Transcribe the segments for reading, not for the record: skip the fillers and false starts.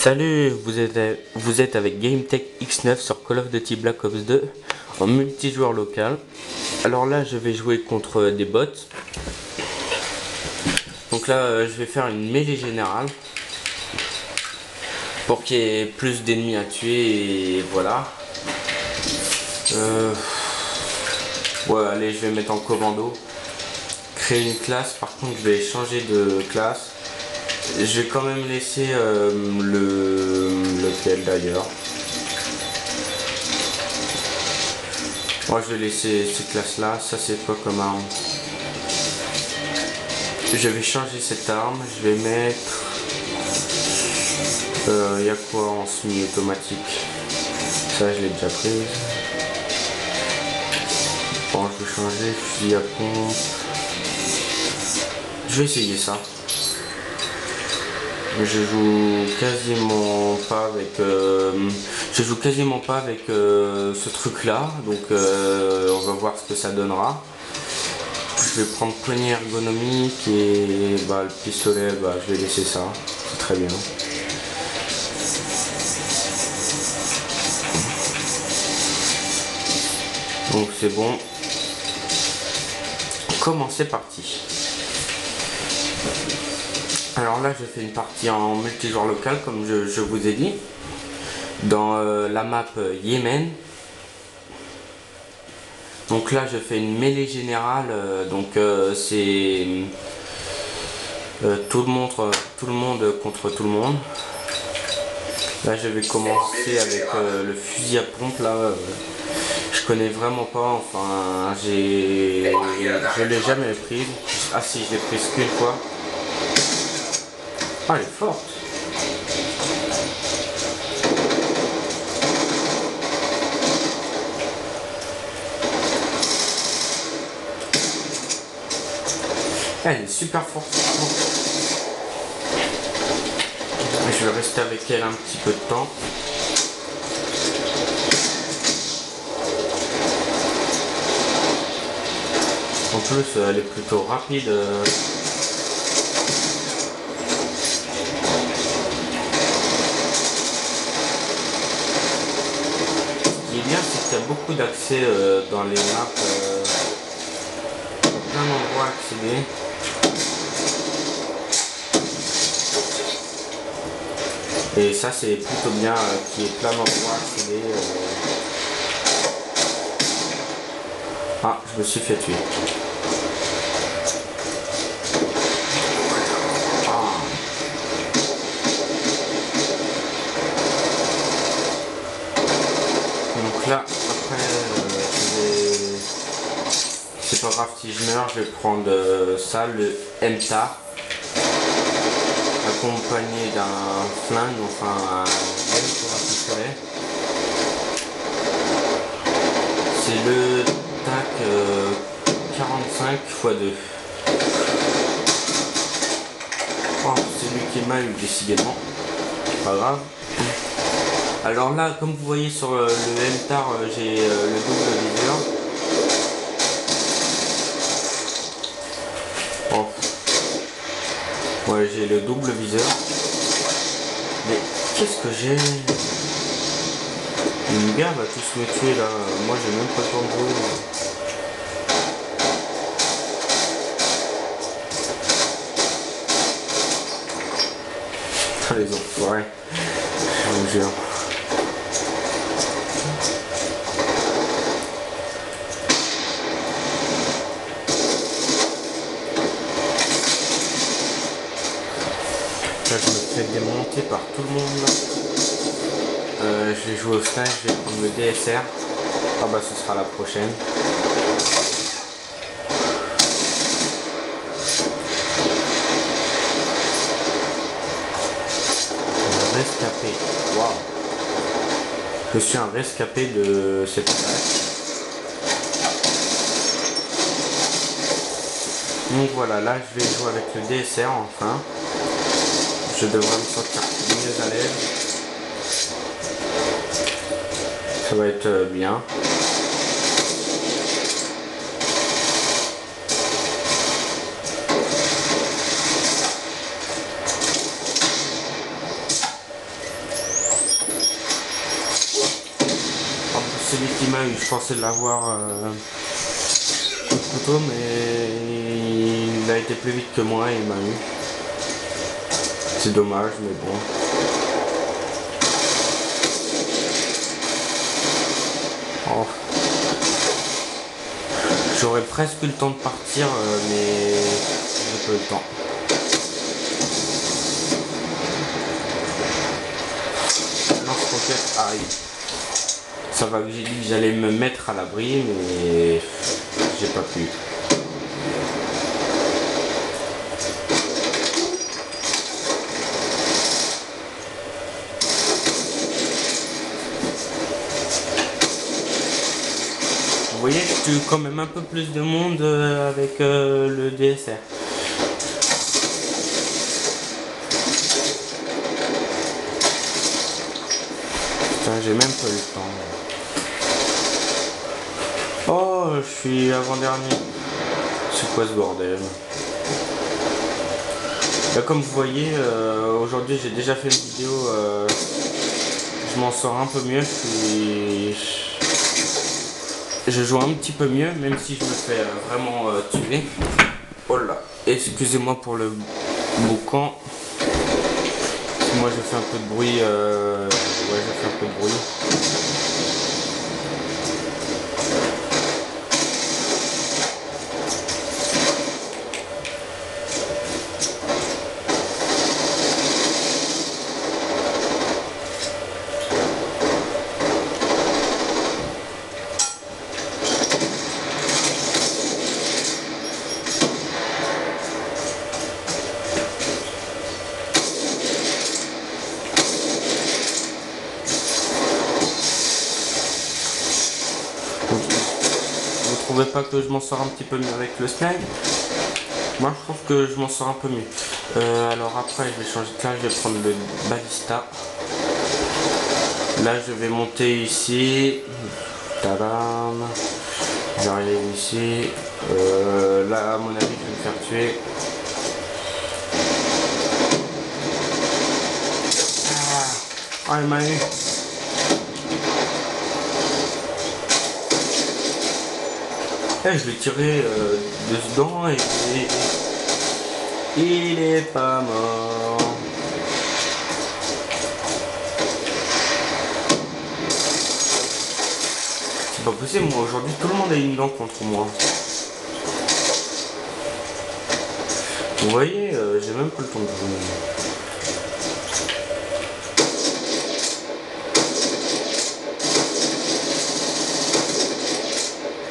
Salut, vous êtes avec GameTech X9 sur Call of Duty Black Ops 2 en multijoueur local. Alors là, je vais jouer contre des bots. Donc là, je vais faire une mêlée générale pour qu'il y ait plus d'ennemis à tuer et voilà. Ouais, allez, je vais mettre en commando. Créer une classe, par contre, je vais changer de classe. Je vais quand même laisser lequel d'ailleurs. Moi je vais laisser ces classes là. Ça c'est quoi comme arme? Je vais changer cette arme. Je vais mettre. Il y a quoi en semi-automatique? Ça je l'ai déjà prise. Bon, je vais changer. Fusil à pompe. Je vais essayer ça. Je joue quasiment pas avec ce truc là, donc on va voir ce que ça donnera. Je vais prendre poignée ergonomique et le pistolet, je vais laisser ça, c'est très bien. Donc c'est bon. Comment c'est parti? Alors là, je fais une partie en multijoueur local, comme je vous ai dit, dans la map Yémen. Donc là, je fais une mêlée générale, c'est tout le monde contre tout le monde. Là, je vais commencer avec le fusil à pompe. Là, je connais vraiment pas, enfin, je l'ai jamais prise. Ah si, je l'ai prise qu'une fois. Ah, elle est forte. Elle est super forte. Je vais rester avec elle un petit peu de temps. En plus, elle est plutôt rapide. Il y a beaucoup d'accès dans les maps, plein d'endroits à accéder. Et ça c'est plutôt bien qu'il y ait plein d'endroits à accéder. Ah, je me suis fait tuer. Donc là, après, c'est pas grave si je meurs, je vais prendre ça, le MTAR, accompagné d'un flingue, enfin un gun pour un pistolet. C'est le TAC 45 x 2. Oh, c'est lui qui est mal eu décidément, pas grave. Alors là, comme vous voyez sur le MTAR, j'ai le double viseur. Oh. Ouais, j'ai le double viseur. Mais qu'est-ce que j'ai? Une gare va tous me tuer là. Moi, j'ai même pas le temps de jouer. Ah, les enfoirés. Je vous jure. Là, je me fais démonter par tout le monde. Je vais jouer au snipe, je vais prendre le DSR. Ah bah ce sera la prochaine. Rescapé. Waouh. Je suis un rescapé de cette attaque. Donc voilà, là je vais jouer avec le DSR enfin. Je devrais me sentir mieux à l'aise. Ça va être bien. vite il m'a eu. Je pensais l'avoir au couteau, mais il a été plus vite que moi et il m'a eu. C'est dommage, mais bon. Oh. J'aurais presque eu le temps de partir, mais j'ai pas eu le temps. Lance-roquette, aïe. Ça va que j'ai dit que j'allais me mettre à l'abri, mais j'ai pas pu. Vous voyez, je tue quand même un peu plus de monde avec le DSR. Putain, j'ai même pas eu le temps. Oh, je suis avant-dernier. C'est quoi ce bordel? Là, comme vous voyez, aujourd'hui j'ai déjà fait une vidéo. Je m'en sors un peu mieux. Je joue un petit peu mieux, même si je me fais vraiment tuer. Oh là, excusez-moi pour le boucan. Moi je fais un peu de bruit. Ouais, je fais un peu de bruit. Vous trouvez pas que je m'en sors un petit peu mieux avec le slide? Moi je trouve que je m'en sors un peu mieux. Alors après je vais changer de classe, je vais prendre le balista. Là je vais monter ici. Tadam. J'arrive ici. Là à mon avis je vais me faire tuer. Ah, il m'a eu. Je l'ai tiré dedans et il est pas mort. C'est pas possible, moi aujourd'hui tout le monde a une dent contre moi. Vous voyez, j'ai même pas le temps de jouer.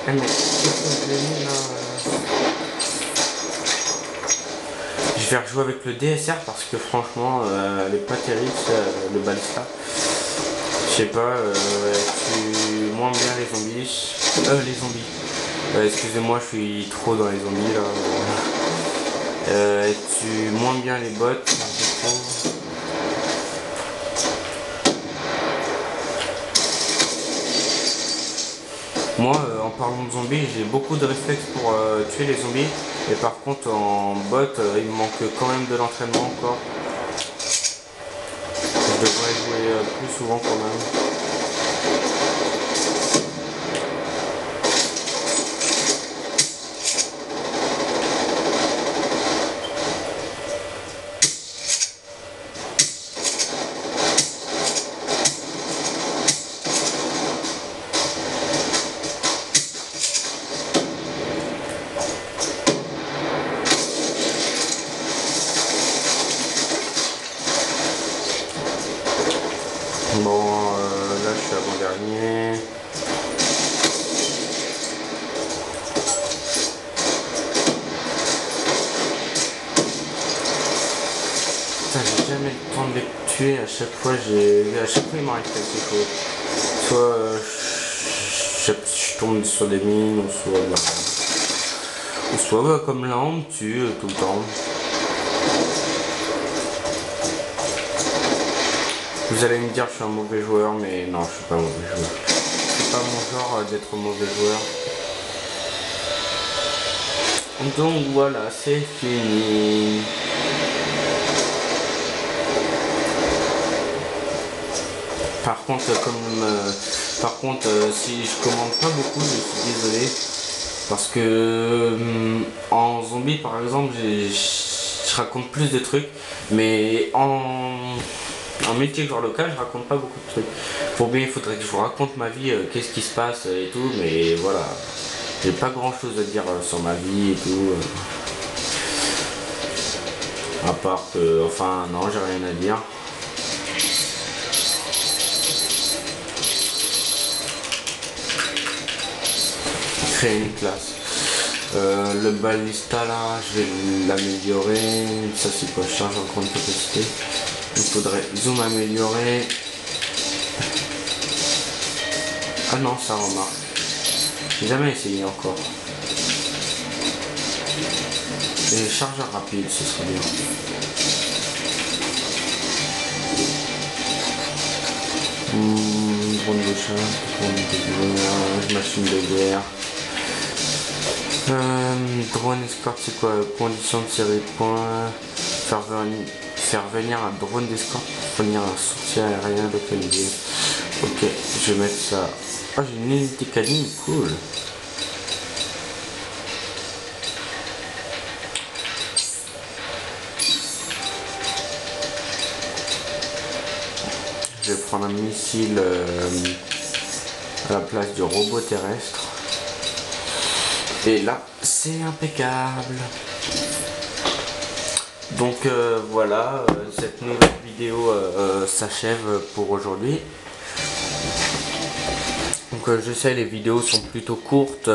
Ah mais qu'est-ce que je l'ai mis là? Je vais rejouer avec le DSR parce que franchement elle est pas terrible le balista. Je sais pas, elle tue moins bien les zombies. Les zombies. Excusez-moi, je suis trop dans les zombies là. Elle tue moins bien les bots, je trouve. Moi, en parlant de zombies, j'ai beaucoup de réflexes pour tuer les zombies. Et par contre, en bot, il me manque quand même de l'entraînement encore. Je devrais jouer plus souvent quand même. Bon, là je suis avant-dernier. Putain, j'ai jamais le temps de les tuer. À chaque fois, il m'arrive quelque chose. Soit je tombe sur des mines, ou soit comme là on me tue tout le temps. Vous allez me dire que je suis un mauvais joueur, mais non, je suis pas un mauvais joueur. C'est pas mon genre d'être mauvais joueur. Donc voilà, c'est fini. Par contre, si je commande pas beaucoup, je suis désolé. Parce que en zombie par exemple, je raconte plus de trucs. Mais en multijoueur local, je raconte pas beaucoup de trucs. Pour bien, il faudrait que je vous raconte ma vie, qu'est-ce qui se passe et tout. Mais voilà, j'ai pas grand chose à dire sur ma vie et tout. À part que, enfin, non, j'ai rien à dire. Créer une classe. Le balista là, je vais l'améliorer. Ça, c'est pas charge en grande capacité. Il faudrait zoom améliorer. Ah non, ça remarque. J'ai jamais essayé encore. Et chargeur rapide, ce serait bien. Drone de chasse, machine de guerre. Drone escorte, c'est quoi? Condition de série point. Faire venir un drone d'escorte pour fournir un soutien aérien localisé. Ok, je vais mettre ça. Oh, j'ai une unité canine, cool. Je vais prendre un missile à la place du robot terrestre. Et là, c'est impeccable. Donc voilà, cette nouvelle vidéo s'achève pour aujourd'hui. Donc je sais, les vidéos sont plutôt courtes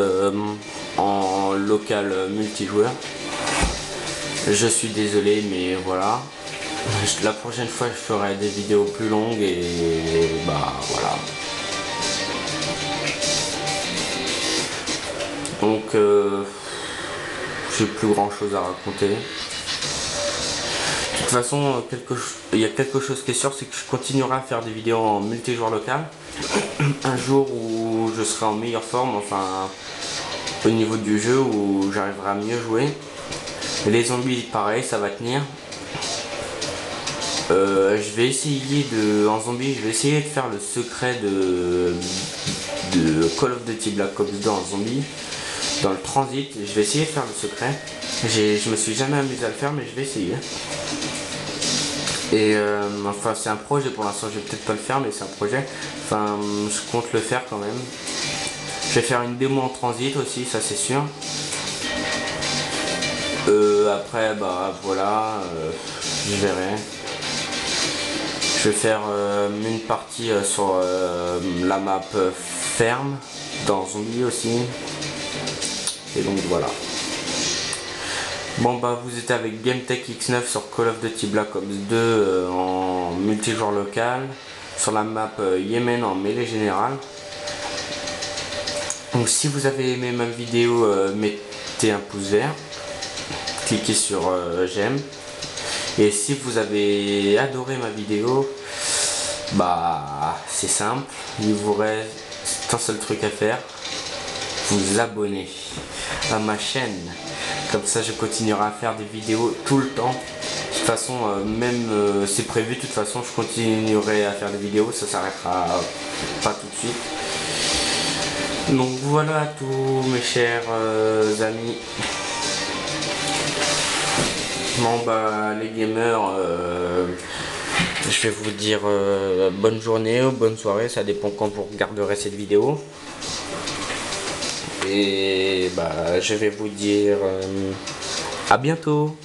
en local multijoueur. Je suis désolé, mais voilà. La prochaine fois, je ferai des vidéos plus longues et bah voilà. Donc j'ai plus grand chose à raconter. De toute façon, il y a quelque chose qui est sûr, c'est que je continuerai à faire des vidéos en multijoueur local. Un jour où je serai en meilleure forme, enfin au niveau du jeu, où j'arriverai à mieux jouer. Et les zombies, pareil, ça va tenir. Je vais essayer en zombie, je vais essayer de faire le secret de Call of Duty Black Ops 2 en zombie. Dans le transit, je vais essayer de faire le secret. Je me suis jamais amusé à le faire, mais je vais essayer. Et enfin, c'est un projet pour l'instant, je vais peut-être pas le faire, mais c'est un projet. Enfin, je compte le faire quand même. Je vais faire une démo en transit aussi, ça c'est sûr. Après, bah voilà, je verrai. Je vais faire une partie sur la map ferme, dans Zombie aussi. Et donc voilà. Bon bah vous êtes avec GameTech X9 sur Call of Duty Black Ops 2 en multijoueur local. Sur la map Yémen en mêlée générale. Donc si vous avez aimé ma vidéo, mettez un pouce vert. Cliquez sur j'aime. Et si vous avez adoré ma vidéo, bah c'est simple, il vous reste un seul truc à faire, vous abonner à ma chaîne. Comme ça je continuerai à faire des vidéos tout le temps. De toute façon, même c'est prévu, de toute façon je continuerai à faire des vidéos, ça s'arrêtera pas tout de suite. Donc voilà tous mes chers amis. Bon bah les gamers, je vais vous dire bonne journée ou bonne soirée, ça dépend quand vous regarderez cette vidéo. Et bah je vais vous dire à bientôt.